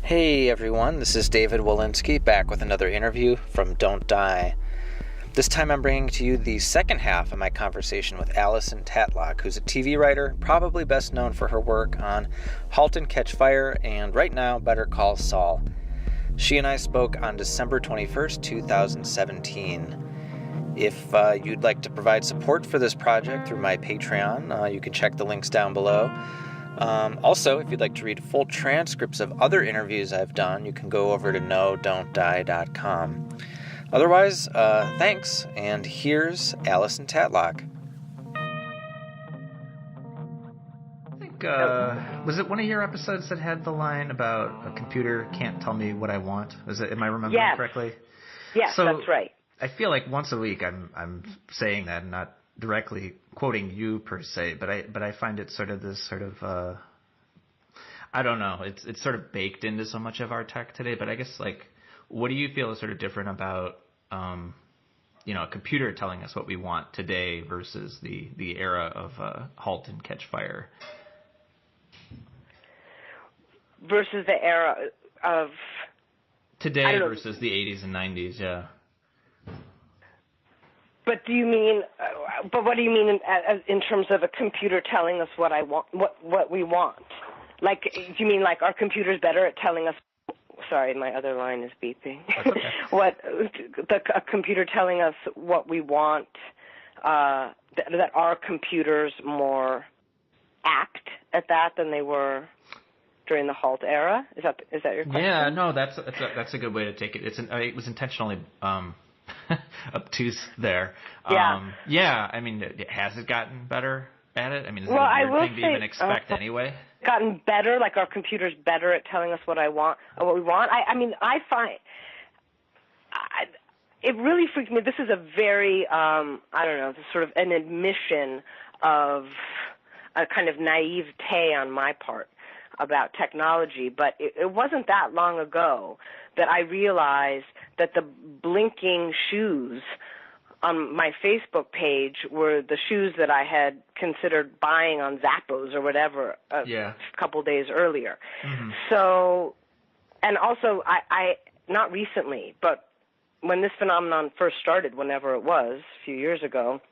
Hey everyone, this is David Wolinsky back with another interview from Don't Die. This time I'm bringing to you the second half of my conversation with Alison Tatlock, who's a TV writer, probably best known for her work on Halt and Catch Fire and right now Better Call Saul. She and I spoke on December 21st, 2017. If you'd like to provide support for this project through my Patreon, you can check the links down below. Also, if you'd like to read full transcripts of other interviews I've done, you can go over to knowdon'tdie.com. Otherwise, thanks, and here's Alison Tatlock. I think, was it one of your episodes that had the line about a computer can't tell me what I want? Am I remembering correctly? Yes, that's right. I feel like once a week I'm saying that and not directly quoting you per se, but I find it sort of this sort of I don't know, it's sort of baked into so much of our tech today. But I guess, like, what do you feel is sort of different about a computer telling us what we want today versus the era of Halt and Catch Fire? Versus the era of today versus the 80s and 90s, yeah. But do you mean? But what do you mean in terms of a computer telling us what I want, what we want? Like, do you mean like our computer's better at telling us? Sorry, my other line is beeping. Okay. A computer telling us what we want? That our computers more act at that than they were during the Halt era? Is that your question? Yeah, no, that's a good way to take it. It was intentionally obtuse there. Yeah. I mean, has it gotten better at it? I mean, is it well, a weird thing to even expect anyway? Gotten better, like our computer's better at telling us what we want. I find it really freaks me. This is a very, this is sort of an admission of a kind of naivete on my part about technology, but it wasn't that long ago that I realized that the blinking shoes on my Facebook page were the shoes that I had considered buying on Zappos or whatever a couple days earlier. Mm-hmm. So, and also I not recently, but when this phenomenon first started, whenever it was, a few years ago,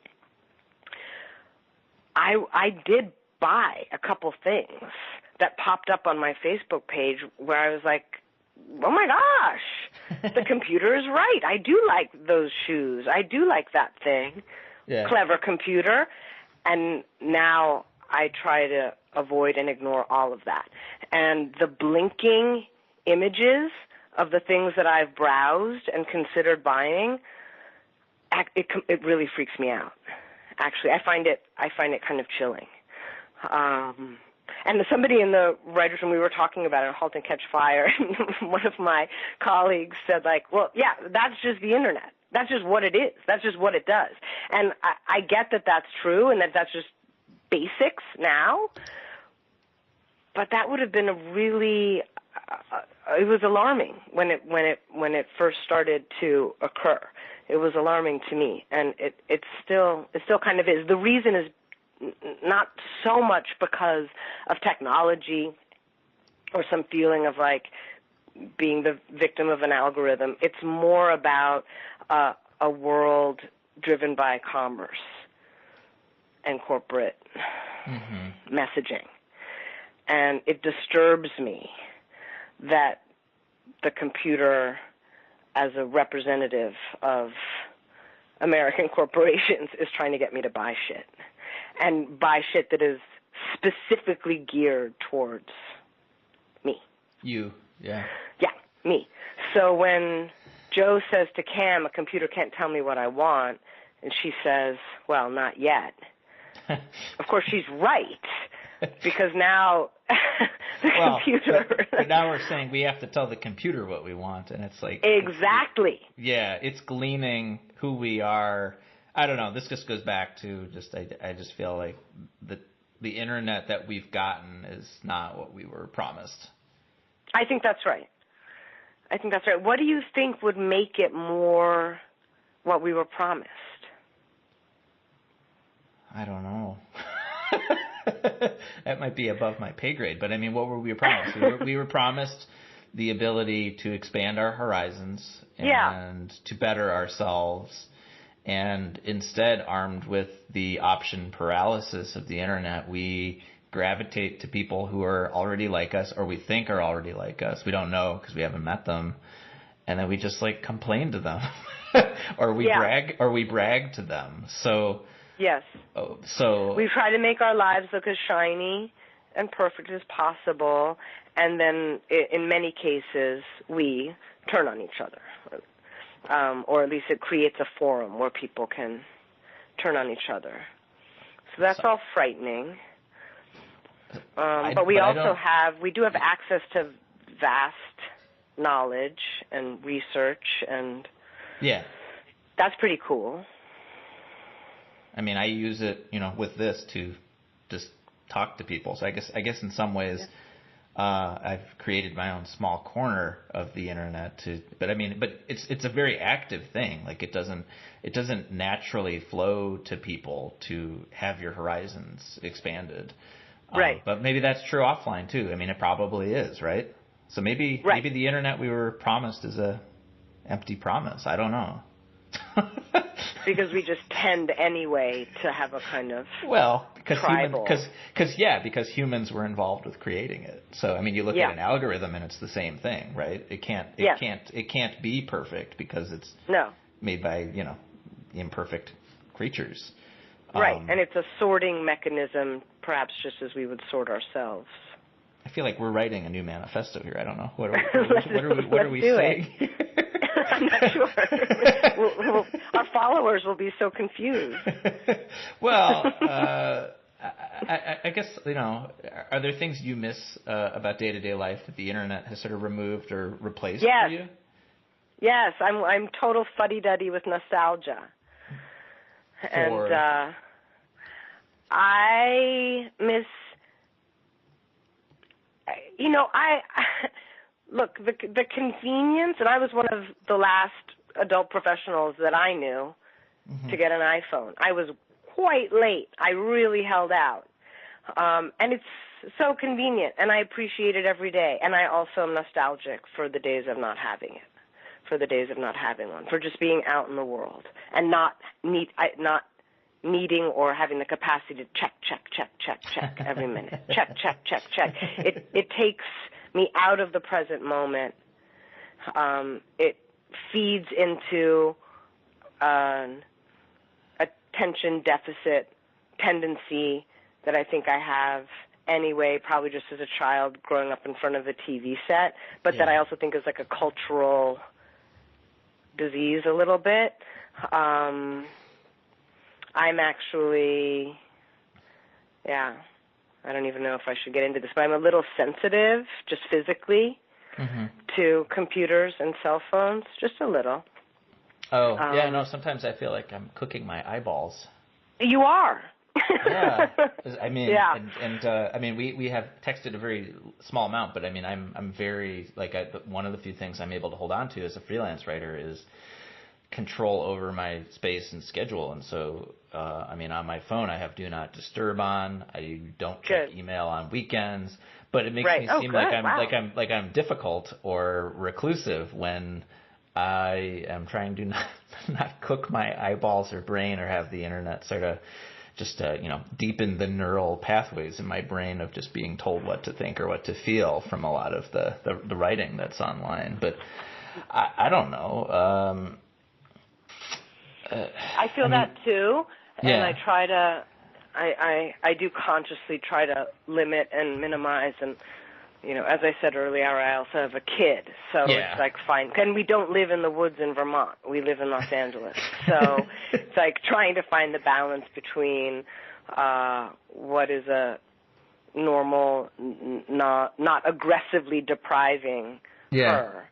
I did buy a couple things that popped up on my Facebook page where I was like, oh my gosh, the computer is right. I do like those shoes. I do like that thing. Yeah. Clever computer. And now I try to avoid and ignore all of that. And the blinking images of the things that I've browsed and considered buying, it really freaks me out. Actually, I find it kind of chilling. And somebody in the writers' room, we were talking about it, Halt and Catch Fire, and one of my colleagues said, like, well, yeah, that's just the Internet. That's just what it is. That's just what it does. And I get that that's true and that that's just basics now, but that would have been a really it was alarming when it first started to occur. It was alarming to me, and it still kind of is. The reason is not so much because of technology or some feeling of like being the victim of an algorithm. It's more about a world driven by commerce and corporate messaging. And it disturbs me that the computer, as a representative of American corporations, is trying to get me to buy shit. And buy shit that is specifically geared towards me. You, yeah. Yeah, me. So when Joe says to Cam, a computer can't tell me what I want, and she says, well, not yet. Of course, she's right, because now computer... But now we're saying we have to tell the computer what we want, and it's like... Exactly. It's gleaning who we are. I don't know. This just goes back to I just feel like the internet that we've gotten is not what we were promised. I think that's right. What do you think would make it more what we were promised? I don't know. That might be above my pay grade, but I mean, what were we promised? We were promised the ability to expand our horizons Yeah. and to better ourselves. And instead, armed with the option paralysis of the internet, we gravitate to people who are already like us, or we think are already like us. We don't know because we haven't met them. And then we just like complain to them or we brag to them. So, yes. So we try to make our lives look as shiny and perfect as possible. And then in many cases, we turn on each other. Or at least it creates a forum where people can turn on each other. So that's all frightening. But we do have access to vast knowledge and research, and that's pretty cool. I mean, I use it, with this to just talk to people. So I guess in some ways, I've created my own small corner of the internet but it's a very active thing. Like it doesn't naturally flow to people to have your horizons expanded. Right. But maybe that's true offline too. I mean, it probably is, right? So maybe the internet we were promised is a empty promise. I don't know. Because we just tend anyway to have a kind of tribal. Because humans were involved with creating it. So I mean, you look at an algorithm and it's the same thing, right? It can't be perfect because it's made by imperfect creatures. Right, and it's a sorting mechanism, perhaps just as we would sort ourselves. I feel like we're writing a new manifesto here. I don't know. What are we saying? I'm not sure. Our followers will be so confused. Well, I guess, are there things you miss about day-to-day life that the internet has sort of removed or replaced for you? Yes, I'm total fuddy-duddy with nostalgia. And I miss, look, the convenience, and I was one of the last adult professionals that I knew to get an iPhone. I was quite late. I really held out. And it's so convenient, and I appreciate it every day. And I also am nostalgic for the days of not having it, for the days of not having one, for just being out in the world and not needing or having the capacity to check every minute. check. It takes me out of the present moment. It feeds into an attention deficit tendency that I think I have anyway, probably just as a child growing up in front of a TV set, but that I also think is like a cultural disease a little bit. I'm actually, I don't even know if I should get into this, but I'm a little sensitive, just physically, to computers and cell phones, just a little. Oh, sometimes I feel like I'm cooking my eyeballs. You are. Yeah, I mean, and we have texted a very small amount, but I mean, I'm very, one of the few things I'm able to hold on to as a freelance writer is control over my space and schedule. And so, on my phone, I have Do Not Disturb on. I don't check email on weekends, but it makes me seem like I'm difficult or reclusive when I am trying to not cook my eyeballs or brain or have the internet sort of just deepen the neural pathways in my brain of just being told what to think or what to feel from a lot of the writing that's online. But I don't know. I feel that too, and I try to. I do consciously try to limit and minimize, and as I said earlier, I also have a kid, so it's like fine. And we don't live in the woods in Vermont; we live in Los Angeles, so it's like trying to find the balance between what is a normal, not aggressively depriving her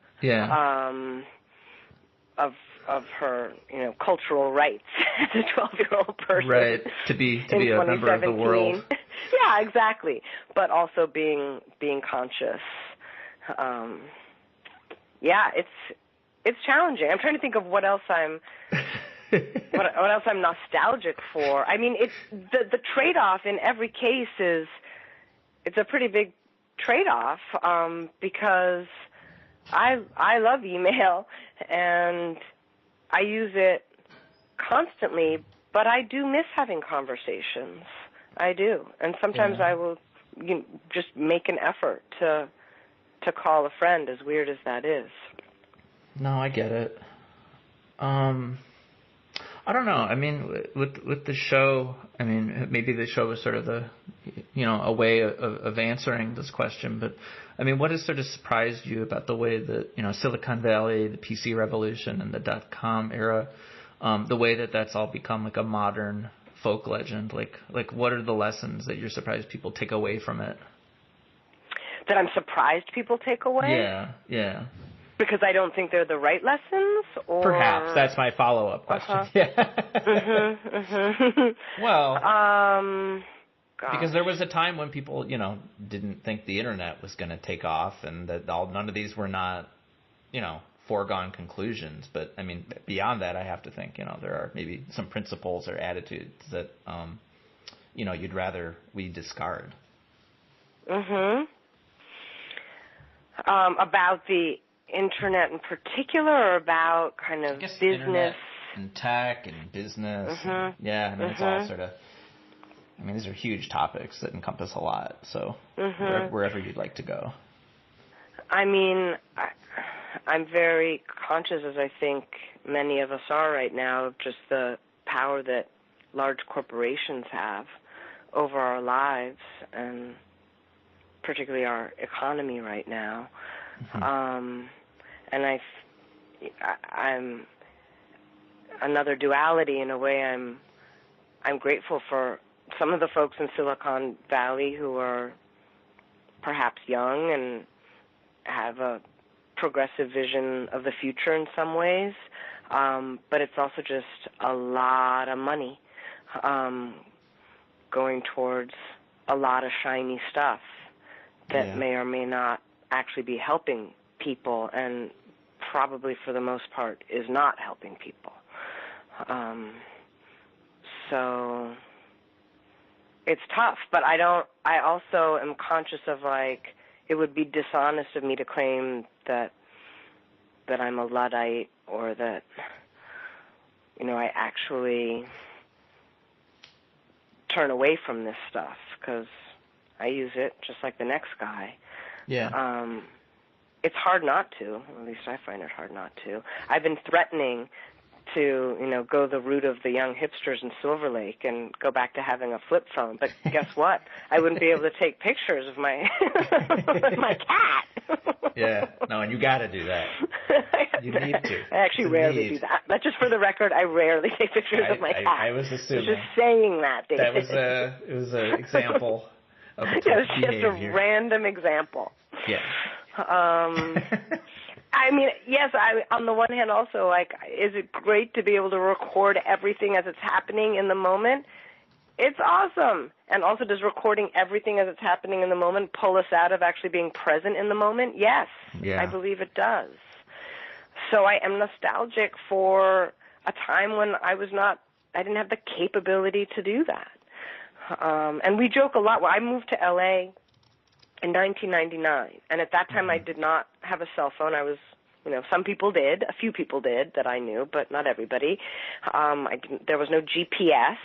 of her, cultural rights as a 12-year-old person. Right, to be a member of the world. Yeah, exactly. But also being conscious. It's challenging. I'm trying to think of what else I'm what else I'm nostalgic for. I mean, it's the trade-off in every case it's a pretty big trade-off because I love email, and I use it constantly, but I do miss having conversations. I do. And sometimes I will just make an effort to call a friend, as weird as that is. No, I get it. I don't know. I mean, with the show, I mean, maybe the show was sort of a way of answering this question. But I mean, what has sort of surprised you about the way that, Silicon Valley, the PC revolution, and the .com era, the way that that's all become like a modern folk legend? Like, what are the lessons that you're surprised people take away from it? That I'm surprised people take away? Yeah. Because I don't think they're the right lessons? Or... Perhaps. That's my follow-up question. Yeah. Well, because there was a time when people, didn't think the internet was going to take off, and that none of these were not, foregone conclusions. But, I mean, beyond that, I have to think, there are maybe some principles or attitudes that, you'd rather we discard. About the internet in particular, or about kind of business? Internet and tech and business. And, it's all sort of, these are huge topics that encompass a lot. So wherever you'd like to go. I'm very conscious, as I think many of us are right now, of just the power that large corporations have over our lives, and particularly our economy right now. And I'm another duality in a way. I'm grateful for some of the folks in Silicon Valley who are perhaps young and have a progressive vision of the future in some ways, but it's also just a lot of money going towards a lot of shiny stuff that may or may not actually be helping people, and probably for the most part is not helping people. So it's tough, but I also am conscious of, it would be dishonest of me to claim that I'm a Luddite, or that, I actually turn away from this stuff, because I use it just like the next guy. Yeah. It's hard not to. At least I find it hard not to. I've been threatening to, go the route of the young hipsters in Silver Lake and go back to having a flip phone. But guess what? I wouldn't be able to take pictures of my my cat. Yeah. No, and you got to do that. You need to. I actually rarely do that. But just for the record, I rarely take pictures of my cat. I was assuming. Just saying that, David. It was an example of it's just a random example. Yeah. Yes, on the one hand also, is it great to be able to record everything as it's happening in the moment? It's awesome. And also, does recording everything as it's happening in the moment pull us out of actually being present in the moment? Yes, I believe it does. So I am nostalgic for a time when I didn't have the capability to do that. And we joke a lot. Well, I moved to L.A. in 1999, and at that time I did not have a cell phone. I was, some people did, a few people did that I knew, but not everybody. There was no GPS,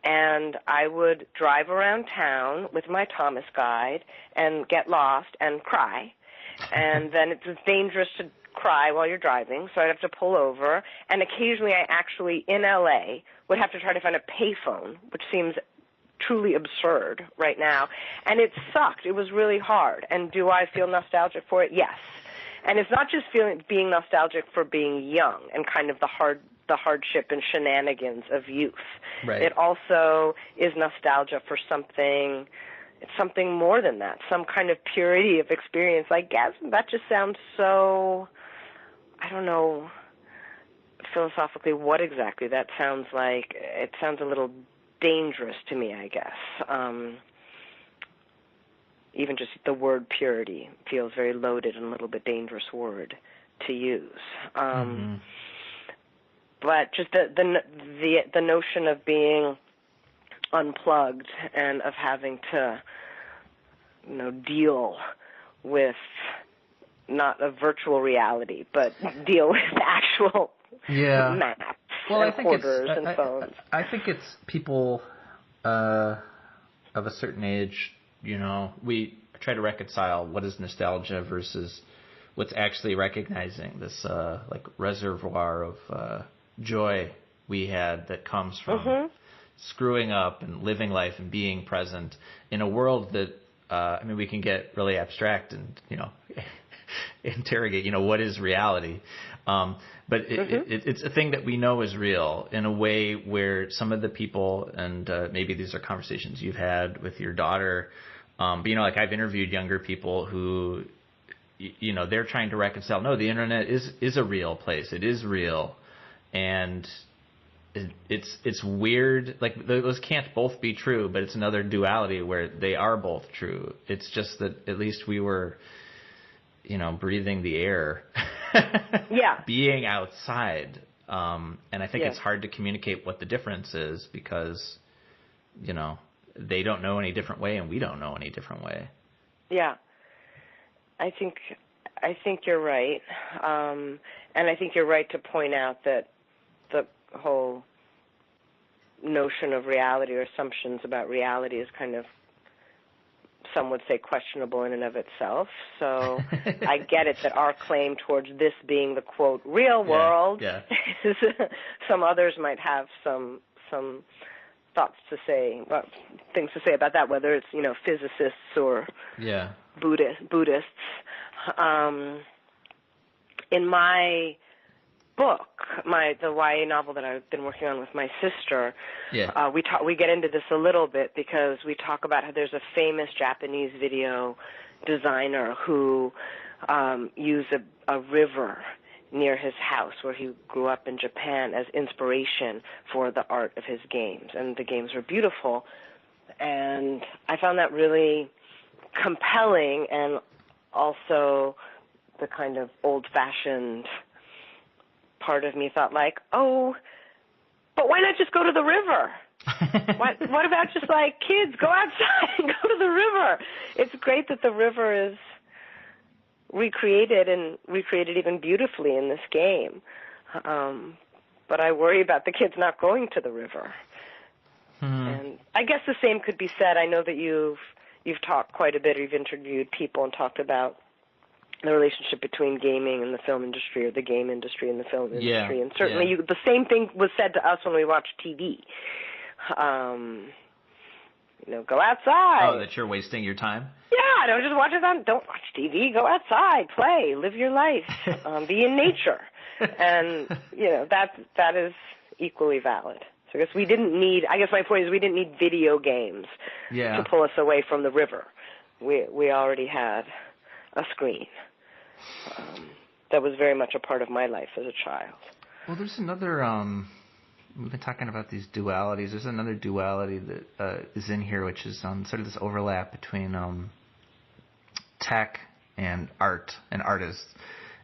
and I would drive around town with my Thomas guide and get lost and cry. And then it was dangerous to cry while you're driving, so I'd have to pull over. And occasionally I actually, in L.A., would have to try to find a payphone, which seems truly absurd right now. And it sucked. It was really hard. And do I feel nostalgic for it? Yes. And it's not just being nostalgic for being young and kind of the hardship and shenanigans of youth. Right. It also is nostalgia for something more than that, some kind of purity of experience. I guess that just sounds so, I don't know philosophically what exactly that sounds like. It sounds a little dangerous to me, I guess. Even just the word purity feels very loaded and a little bit dangerous word to use. But just the notion of being unplugged and of having to, deal with, not a virtual reality, but deal with actual maps and quarters and phones. I think it's people of a certain age, we try to reconcile what is nostalgia versus what's actually recognizing this like reservoir of joy we had that comes from screwing up and living life and being present in a world that we can get really abstract and interrogate what is reality, but it's a thing that we know is real in a way where some of the people, and maybe these are conversations you've had with your daughter, but like I've interviewed younger people who they're trying to reconcile, no, the internet is a real place, it is real, and it's weird, like those can't both be true, but it's another duality where they are both true. It's just that at least we were breathing the air, being outside, and I think it's hard to communicate what the difference is because they don't know any different way and we don't know any different way. Yeah, I think you're right, and I think you're right to point out that the whole notion of reality or assumptions about reality is kind of, some would say, questionable in and of itself. So I get it that our claim towards this being the, quote, real world, is, some others might have some thoughts to say, things to say about that, whether it's, physicists or Buddhists. In my book, the YA novel that I've been working on with my sister, we get into this a little bit because we talk about how there's a famous Japanese video designer who used a river near his house where he grew up in Japan as inspiration for the art of his games, and the games were beautiful, and I found that really compelling, and also the kind of old-fashioned part of me thought like, oh, but why not just go to the river? What about just like, kids, go outside and go to the river? It's great that the river is recreated even beautifully in this game. But I worry about the kids not going to the river. And I guess the same could be said. I know that you've talked quite a bit, or you've interviewed people and talked about the relationship between gaming and the film industry, or the game industry and the film industry. And certainly the same thing was said to us when we watched TV. Go outside. Oh, that you're wasting your time? Yeah, don't watch TV. Go outside, play, live your life, be in nature. And, that is equally valid. So I guess my point is we didn't need video games to pull us away from the river. We already had a screen. That was very much a part of my life as a child. Well, there's another, we've been talking about these dualities. There's another duality that is in here, which is sort of this overlap between tech and art and artists.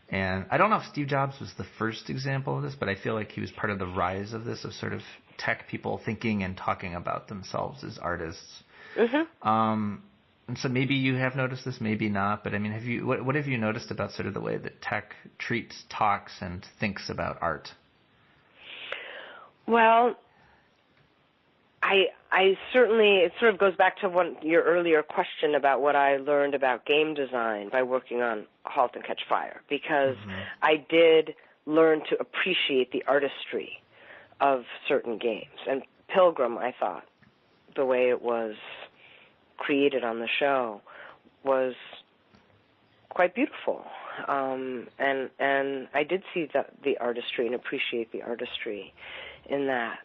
And I don't know if Steve Jobs was the first example of this, but I feel like he was part of the rise of this, of sort of tech people thinking and talking about themselves as artists. And so maybe you have noticed this, maybe not, but what have you noticed about sort of the way that tech treats, talks, and thinks about art? Well, I certainly, it sort of goes back to your earlier question about what I learned about game design by working on Halt and Catch Fire, because I did learn to appreciate the artistry of certain games. And Pilgrim, I thought, the way it was created on the show was quite beautiful, and I did see the artistry and appreciate the artistry in that.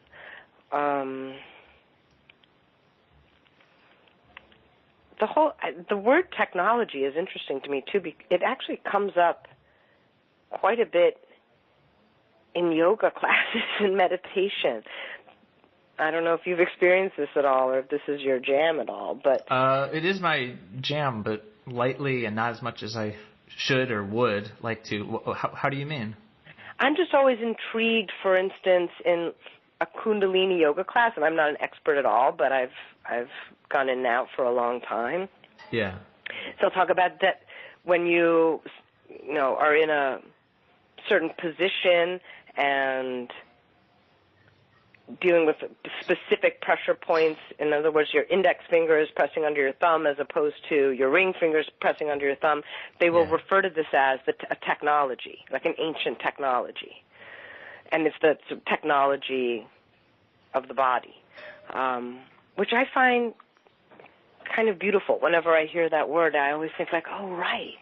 The word technology is interesting to me too. It actually comes up quite a bit in yoga classes and meditation. I don't know if you've experienced this at all, or if this is your jam at all, but it is my jam, but lightly and not as much as I should or would like to. How do you mean? I'm just always intrigued, for instance, in a Kundalini yoga class, and I'm not an expert at all, but I've gone in and out for a long time. Yeah. So I'll talk about that when you are in a certain position and dealing with specific pressure points. In other words, your index finger is pressing under your thumb as opposed to your ring fingers pressing under your thumb. They will refer to this as a technology, like an ancient technology. And it's the technology of the body, which I find kind of beautiful. Whenever I hear that word, I always think like, oh, right.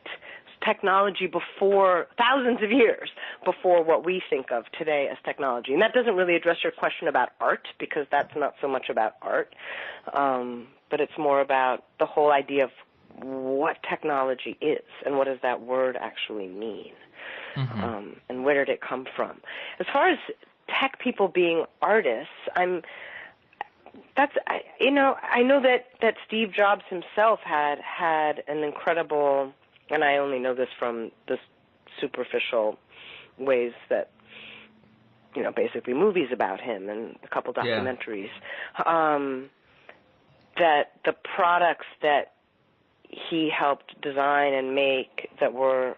Technology before, thousands of years before what we think of today as technology. And that doesn't really address your question about art, because that's not so much about art, but it's more about the whole idea of what technology is and what does that word actually mean, and where did it come from. As far as tech people being artists, I know that Steve Jobs himself had an incredible, and I only know this from the superficial ways that, basically movies about him and a couple documentaries, that the products that he helped design and make that we're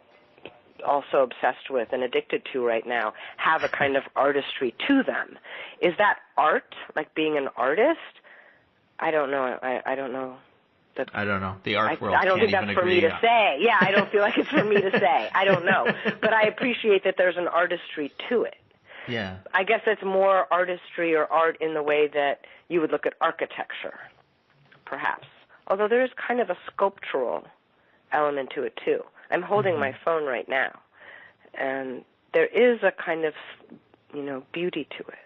also obsessed with and addicted to right now have a kind of artistry to them. Is that art, like being an artist? I don't know. I don't know. I don't know. The art world I don't can't think that's even for agree me to on. say. Yeah, I don't feel like it's for me to say. I don't know. But I appreciate that there's an artistry to it. Yeah. I guess it's more artistry or art in the way that you would look at architecture, perhaps. Although there is kind of a sculptural element to it, too. I'm holding my phone right now, and there is a kind of, beauty to it.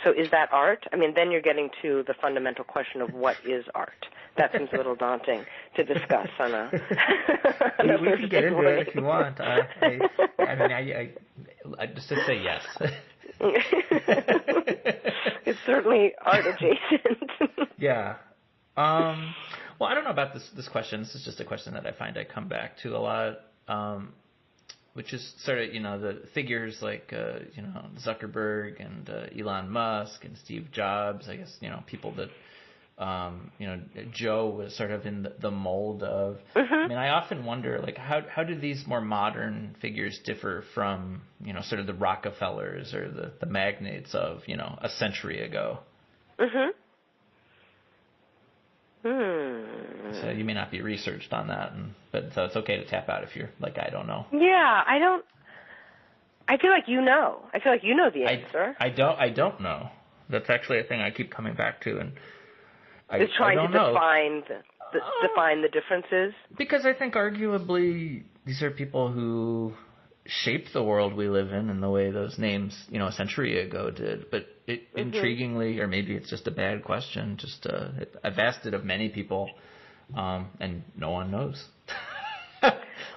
So is that art? I mean, then you're getting to the fundamental question of what is art. That seems a little daunting to discuss on a... we can get into it if you want. I just say yes. It's certainly art adjacent. Yeah. Well, I don't know about this question. This is just a question that I find I come back to a lot, which is sort of, the figures like, Zuckerberg and Elon Musk and Steve Jobs. I guess, people that, Joe was sort of in the mold of. I mean, I often wonder, like, how do these more modern figures differ from, sort of the Rockefellers or the magnates of, a century ago? So you may not be researched on that, but so it's okay to tap out if you're like, I don't know. Yeah, I feel like you know. I feel like you know the answer. I don't know. That's actually a thing I keep coming back to, and It's trying to define the differences. Because I think arguably these are people who shaped the world we live in the way those names, a century ago did. But intriguingly, or maybe it's just a bad question, I've asked it of many people, and no one knows.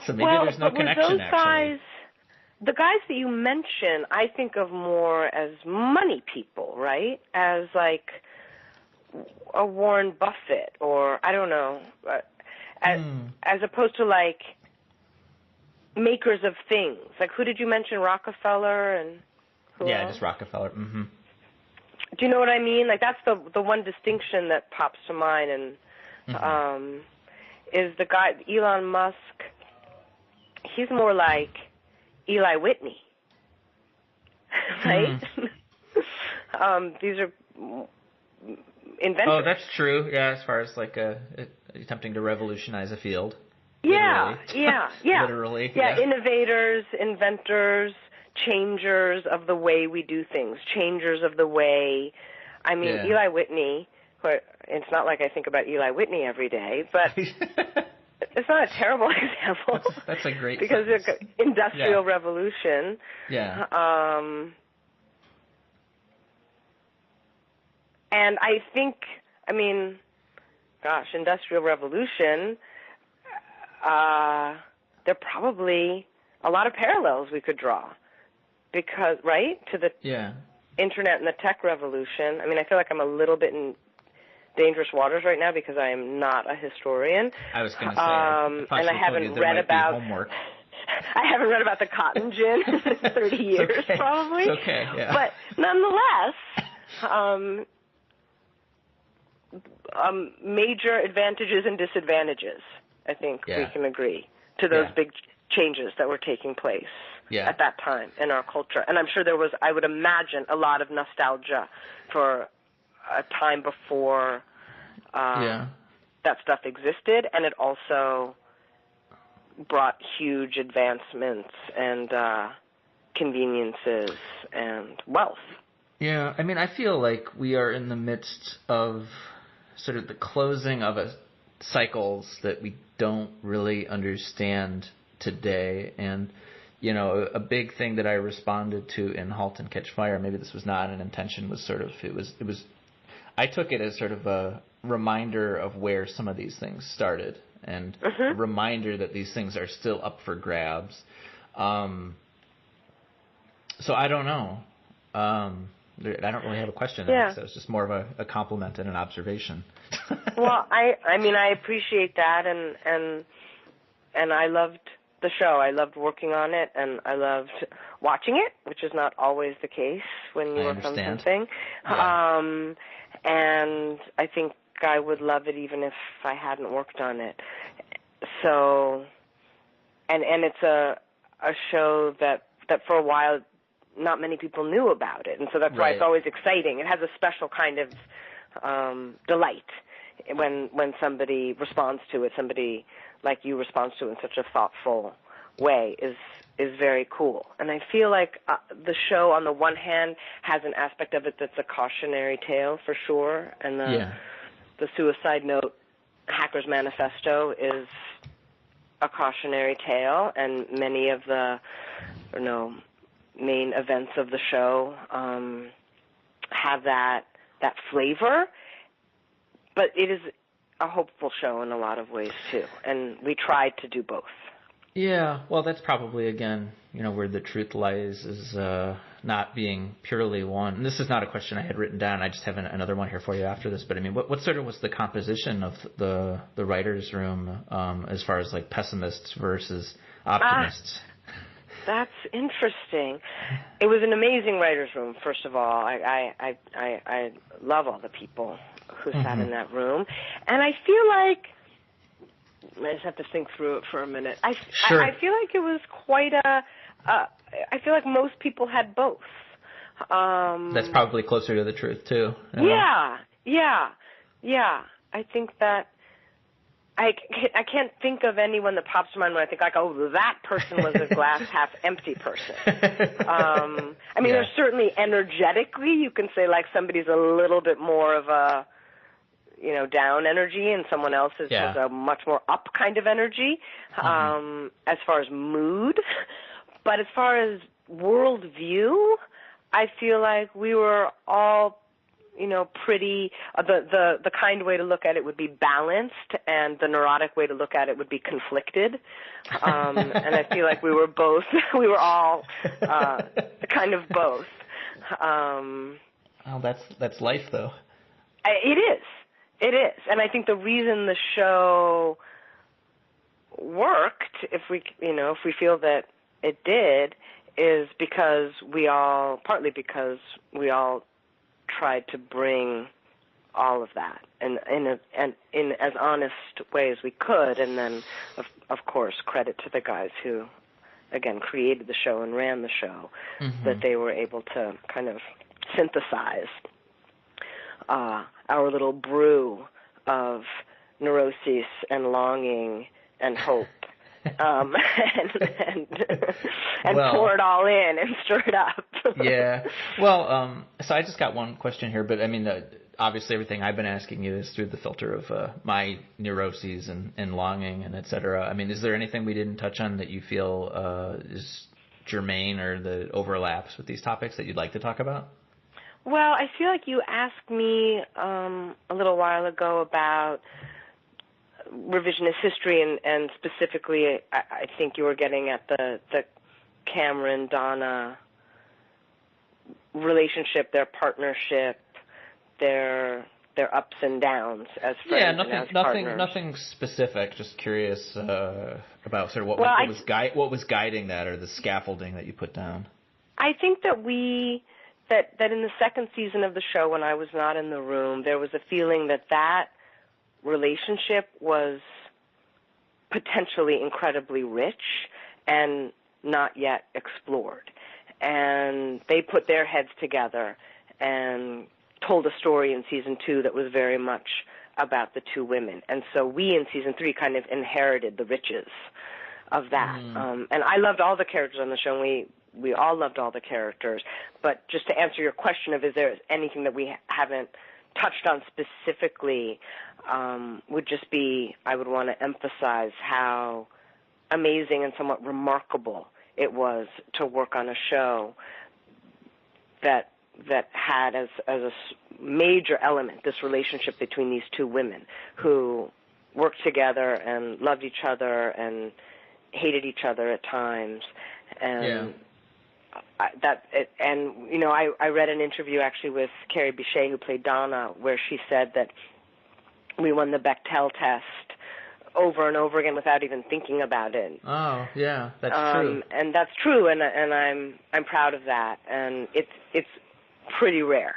So maybe there's no connection, those guys, the guys that you mention, I think of more as money people, right? As like a Warren Buffett, or I don't know, as opposed to like makers of things. Like, who did you mention? Rockefeller and who else? Just Rockefeller. Do you know what I mean? Like, that's the one distinction that pops to mind, and is the guy Elon Musk. He's more like Eli Whitney, right? These are inventors. Oh, that's true. Yeah, as far as like attempting to revolutionize a field. Yeah. Literally. Yeah, innovators, inventors, changers of the way we do things, changers of the way. I mean, Eli Whitney, it's not like I think about Eli Whitney every day, but it's not a terrible example. That's a great because it's Industrial Revolution. Yeah. And I think, Industrial Revolution, there are probably a lot of parallels we could draw because, right, to the internet and the tech revolution. I mean, I feel like I'm a little bit in dangerous waters right now because I am not a historian. I was going to say, and I haven't read about homework. I haven't read about the cotton gin in 30 years, probably. It's okay, yeah. But nonetheless, major advantages and disadvantages I think Yeah. we can agree to those Yeah. big changes that were taking place Yeah. at that time in our culture. And I'm sure there was, I would imagine, a lot of nostalgia for a time before that stuff existed, and it also brought huge advancements and conveniences and wealth. Yeah, I mean, I feel like we are in the midst of sort of the closing of cycles that we don't really understand today. And, you know, a big thing that I responded to in Halt and Catch Fire, maybe this was not an intention, was sort of, it was, I took it as sort of a reminder of where some of these things started, and a reminder that these things are still up for grabs. So I don't know. I don't really have a question. Yeah. So it's just more of a compliment and an observation. Well, I mean, I appreciate that, and I loved the show. I loved working on it, and I loved watching it, which is not always the case when you work on something. Yeah. And I think I would love it even if I hadn't worked on it. So, and it's a show that for a while not many people knew about it, and so that's why it's always exciting. It has a special kind of delight when somebody responds to it, somebody like you responds to it in such a thoughtful way is very cool. And I feel like the show, on the one hand, has an aspect of it that's a cautionary tale for sure, and the Suicide Note Hacker's Manifesto is a cautionary tale, and many of the main events of the show have that flavor, but it is a hopeful show in a lot of ways too, and we tried to do both. Yeah, well, that's probably, again, where the truth lies, is not being purely one. And this is not a question I had written down. I just have another one here for you after this. But I mean, what sort of was the composition of the writers' room as far as like pessimists versus optimists? That's interesting. It was an amazing writers' room. First of all, I love all the people who sat in that room, and I feel like I just have to think through it for a minute. I feel like it was quite I feel like most people had both. That's probably closer to the truth too. Yeah. I think that I can't think of anyone that pops to mind when I think like, oh, that person was a glass half empty person. I mean, there's certainly energetically, you can say like somebody's a little bit more of a down energy, and someone else is a much more up kind of energy, as far as mood. But as far as worldview, I feel like we were all, pretty, the kind way to look at it would be balanced, and the neurotic way to look at it would be conflicted. And I feel like we were both, we were all kind of both. Well, that's life, though. It is. It is, and I think the reason the show worked, if we feel that it did, is partly because we all tried to bring all of that, and in as honest way as we could, and then of course credit to the guys who, again, created the show and ran the show, that they were able to kind of synthesize our little brew of neuroses and longing and hope, and pour it all in and stir it up. Yeah. Well, so I just got one question here, but I mean, obviously everything I've been asking you is through the filter of my neuroses and longing and et cetera. I mean, is there anything we didn't touch on that you feel is germane or that overlaps with these topics that you'd like to talk about? Well, I feel like you asked me a little while ago about revisionist history, and specifically, I think you were getting at the Cameron-Donna relationship, their partnership, their ups and downs as friends. Yeah, and as partners. Nothing specific. Just curious about sort of what was guiding that, or the scaffolding that you put down. I think that that in the second season of the show, when I was not in the room, there was a feeling that relationship was potentially incredibly rich and not yet explored. And they put their heads together and told a story in season 2 that was very much about the two women. And so we in season 3 kind of inherited the riches of that. And I loved all the characters on the show, and we all loved all the characters. But just to answer your question of is there anything that we haven't touched on specifically, would just be I would want to emphasize how amazing and somewhat remarkable it was to work on a show that had as a major element this relationship between these two women who worked together and loved each other and hated each other at times. And I read an interview actually with Carrie Bichet, who played Donna, where she said that we won the Bechdel test over and over again without even thinking about it. Oh, yeah, that's true. And that's true, and I'm proud of that. And it's pretty rare,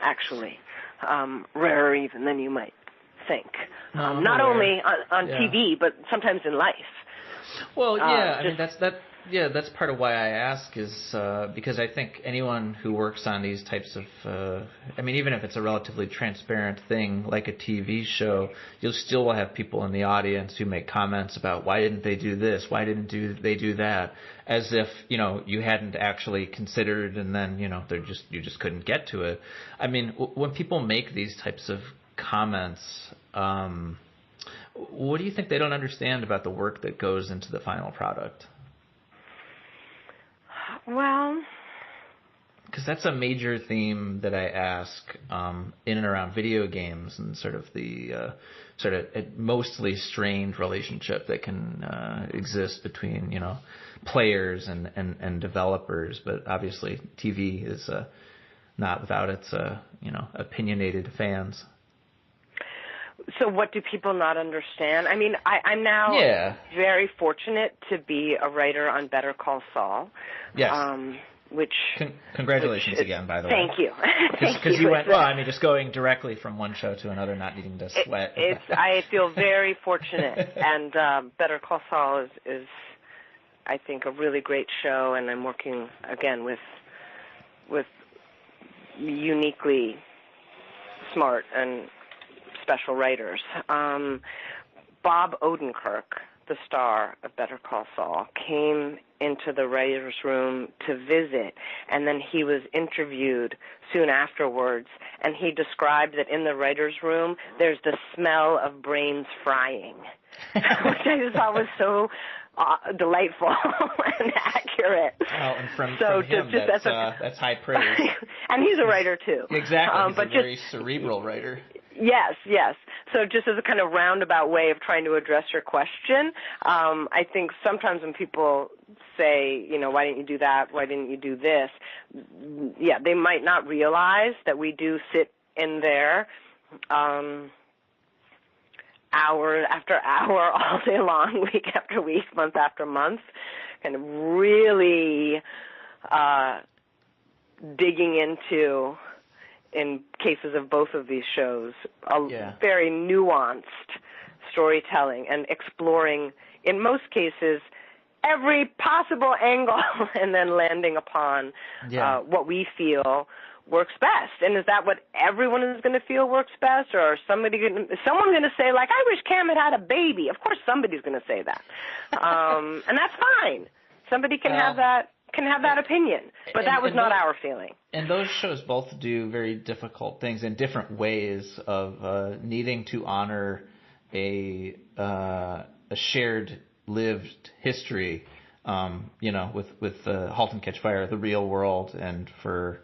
actually, rarer even than you might think. Not only on TV, but sometimes in life. Well, I mean that's part of why I ask is because I think anyone who works on these types of, even if it's a relatively transparent thing like a TV show, you'll still have people in the audience who make comments about why didn't they do this, why didn't they do that, as if you hadn't actually considered, and then you just couldn't get to it. I mean, when people make these types of comments, what do you think they don't understand about the work that goes into the final product? Well, because that's a major theme that I ask in and around video games and sort of the mostly strained relationship that can exist between players and developers. But obviously, TV is not without its opinionated fans. So what do people not understand? I mean, I'm now very fortunate to be a writer on Better Call Saul. Yes. Congratulations again, by the way. Thank you. Because you went, just going directly from one show to another, not needing to sweat. I feel very fortunate, and Better Call Saul is, I think, a really great show, and I'm working, again, with uniquely smart and special writers. Bob Odenkirk, the star of Better Call Saul, came into the writer's room to visit, and then he was interviewed soon afterwards, and he described that in the writer's room there's the smell of brains frying, which I just thought was so delightful and accurate. Well, and from him, that's high praise. And he's a writer, too. Exactly. He's a very cerebral writer. Yes. So just as a kind of roundabout way of trying to address your question, I think sometimes when people say, why didn't you do that? Why didn't you do this? Yeah, they might not realize that we do sit in there hour after hour, all day long, week after week, month after month, kind of really digging into, in cases of both of these shows, very nuanced storytelling and exploring, in most cases, every possible angle and then landing upon what we feel works best. And is that what everyone is going to feel works best, or is someone going to say, like, I wish Cam had a baby? Of course somebody's going to say that. And that's fine. Somebody can have that opinion, but that was not our feeling. And those shows both do very difficult things in different ways of needing to honor a shared lived history, with Halt and Catch Fire, the real world, and for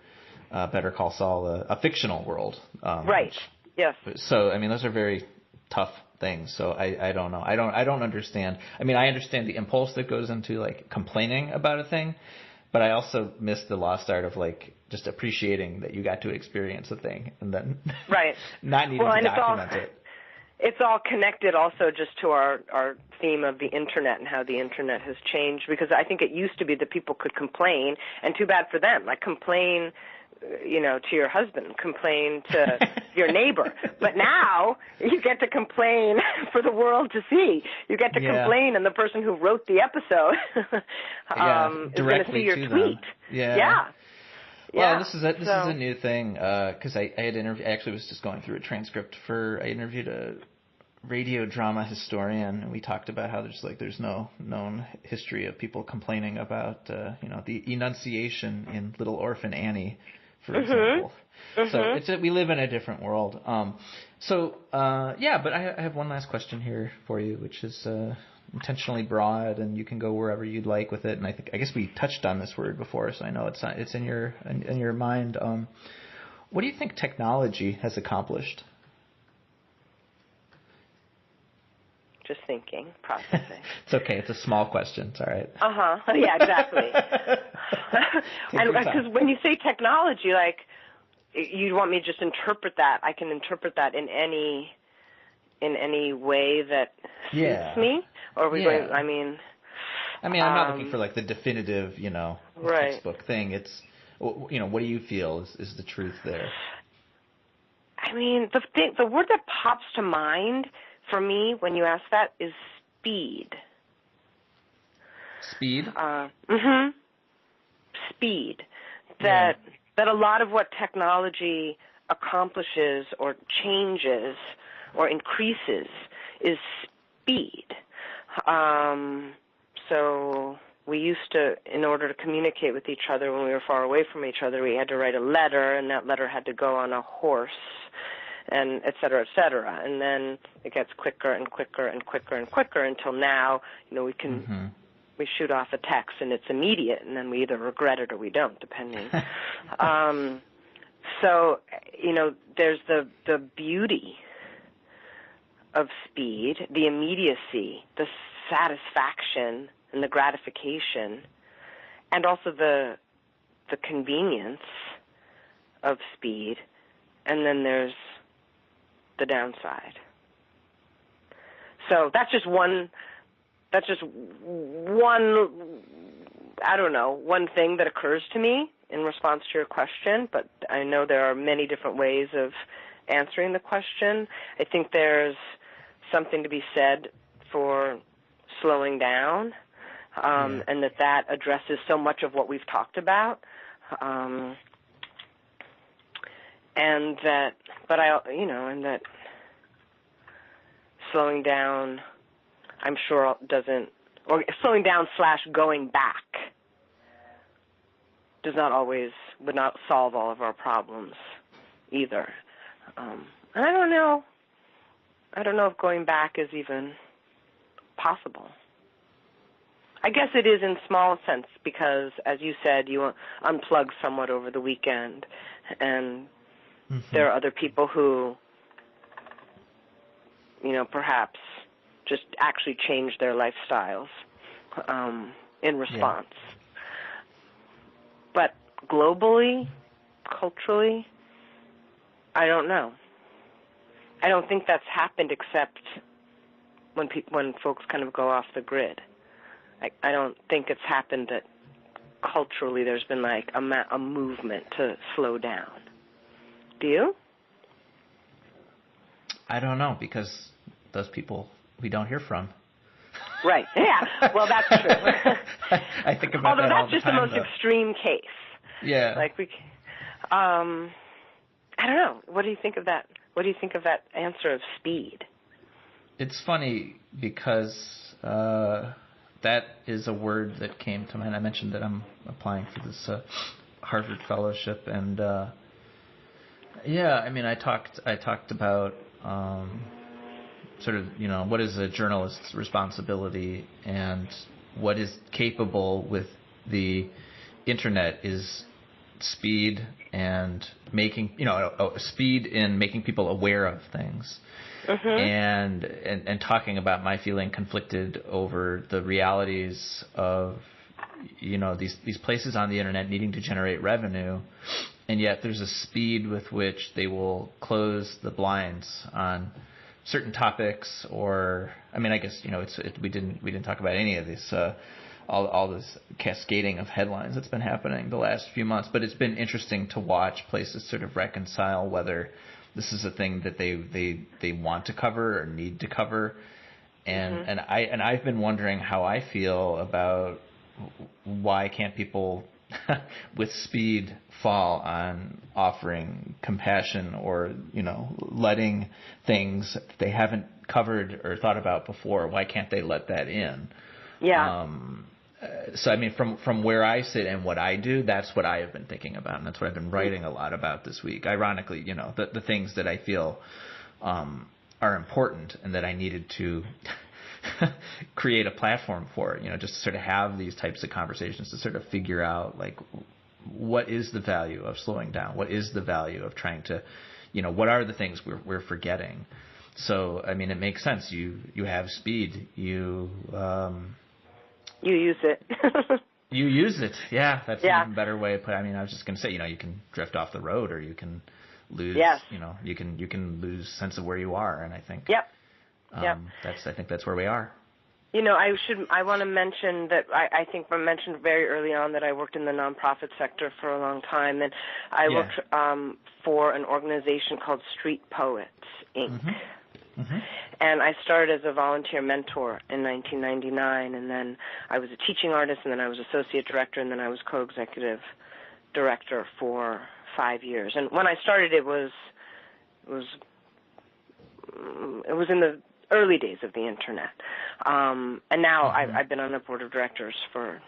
Better Call Saul, a fictional world. Right. Yes. So, those are very tough things. So I don't know. I don't understand. I understand the impulse that goes into like complaining about a thing, but I also miss the lost art of like just appreciating that you got to experience a thing and then not needing to document it. It's all connected also just to our theme of the Internet and how the Internet has changed, because I think it used to be that people could complain, and too bad for them. Like, complain to your husband, complain to your neighbor. But now you get to complain for the world to see. You get to complain, and the person who wrote the episode is going to see your tweet. Yeah. Yeah. Well, this is a new thing because I had interviewed. I actually was just going through a transcript I interviewed a radio drama historian, and we talked about how there's no known history of people complaining about the enunciation in Little Orphan Annie, for example. So we live in a different world. But I have one last question here for you, which is intentionally broad, and you can go wherever you'd like with it. And I guess we touched on this word before, so I know it's in your mind. What do you think technology has accomplished? Just thinking, processing. It's okay. It's a small question. It's all right. Yeah, exactly. And because when you say technology, like, you want me to just interpret that, I can interpret that in any way that suits me? Or are we going, I'm not looking for, like, the definitive, textbook thing. It's, what do you feel is the truth there? The word that pops to mind for me, when you ask that, is speed. Speed? Speed. That a lot of what technology accomplishes or changes or increases is speed. So we used to, in order to communicate with each other when we were far away from each other, we had to write a letter, and that letter had to go on a horse, and et cetera, et cetera. And then it gets quicker and quicker and quicker and quicker until now, we can we shoot off a text and it's immediate, and then we either regret it or we don't, depending. So, there's the beauty of speed, the immediacy, the satisfaction and the gratification, and also the convenience of speed. And then there's the downside. So that's just one, one thing that occurs to me in response to your question, but I know there are many different ways of answering the question. I think there's something to be said for slowing down, and that addresses so much of what we've talked about. And that slowing down, I'm sure or slowing down / going back would not solve all of our problems either. I don't know if going back is even possible. I guess it is in small sense because, as you said, you unplugged somewhat over the weekend, and there are other people who, perhaps just actually change their lifestyles in response. Yeah. But globally, culturally, I don't know. I don't think that's happened except when folks kind of go off the grid. I don't think it's happened that culturally there's been like a movement to slow down. Do you? I don't know, because those people we don't hear from. Right. Yeah. Well, that's true. I think about that all the time. Although that's just the most extreme case. Yeah. Like I don't know. What do you think of that? What do you think of that answer of speed? It's funny because that is a word that came to mind. I mentioned that I'm applying for this Harvard fellowship, and I talked about sort of, what is a journalist's responsibility, and what is capable with the internet is speed and making, speed in making people aware of things. And talking about my feeling conflicted over the realities of, these places on the internet needing to generate revenue, and yet there's a speed with which they will close the blinds on certain topics, or I mean, I guess we didn't talk about any of this all this cascading of headlines that's been happening the last few months, but it's been interesting to watch places sort of reconcile whether this is a thing that they want to cover or need to cover, and I've been wondering how I feel about why can't people with speed fall on offering compassion or letting things that they haven't covered or thought about before. Why can't they let that in? Yeah. So I mean, from where I sit and what I do, that's what I have been thinking about, and that's what I've been writing a lot about this week. Ironically, the things that I feel are important and that I needed to create a platform for, just to sort of have these types of conversations to sort of figure out, like, what is the value of slowing down? What is the value of trying to, what are the things we're forgetting? So, I mean, it makes sense. You have speed. You use it. You use it. Yeah, that's an even better way of putting it. I mean, I was just going to say, you can drift off the road, or you can lose, you can lose sense of where you are. And I think, I think that's where we are. I want to mention that I think I mentioned very early on that I worked in the nonprofit sector for a long time, and I worked for an organization called Street Poets, Inc. Mm-hmm. Mm-hmm. And I started as a volunteer mentor in 1999, and then I was a teaching artist, and then I was associate director, and then I was co-executive director for 5 years. And when I started, it was in the early days of the internet, and now I've been on the board of directors for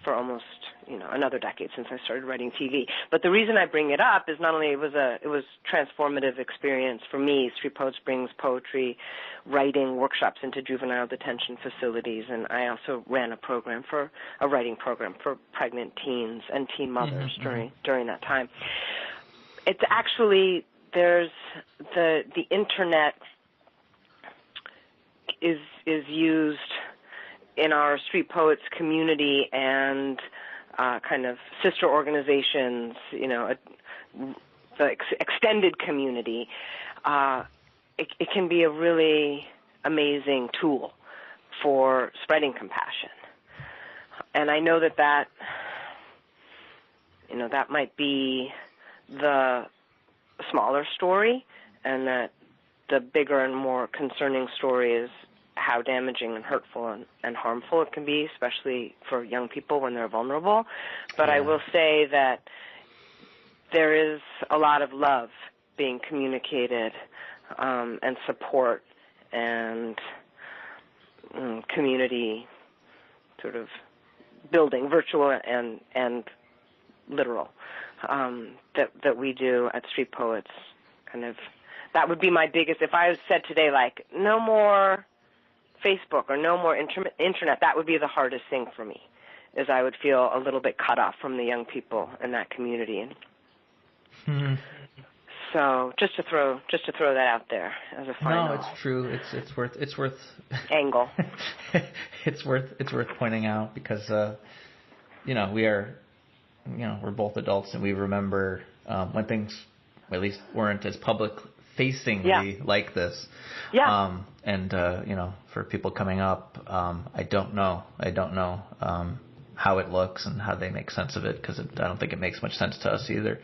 almost another decade since I started writing TV. But the reason I bring it up is not only it was transformative experience for me. Street Poets brings poetry, writing workshops into juvenile detention facilities, and I also ran a writing program for pregnant teens and teen mothers during that time. It's actually there's the internet is used in our Street Poets community and kind of sister organizations, the extended community. It can be a really amazing tool for spreading compassion. And I know that might be the smaller story, and that the bigger and more concerning story is how damaging and hurtful and harmful it can be, especially for young people when they're vulnerable. But I will say that there is a lot of love being communicated, and support and community sort of building, virtual and literal, that we do at Street Poets. Kind of, that would be my biggest, if I said today, like, no more Facebook or no more internet, that would be the hardest thing for me, is I would feel a little bit cut off from the young people in that community. And so just to throw that out there as a final. No, it's true. It's worth angle. It's worth pointing out because we're both adults, and we remember when things at least weren't as public-facingly like this. Yeah. And for people coming up, I don't know how it looks and how they make sense of it, because I don't think it makes much sense to us either.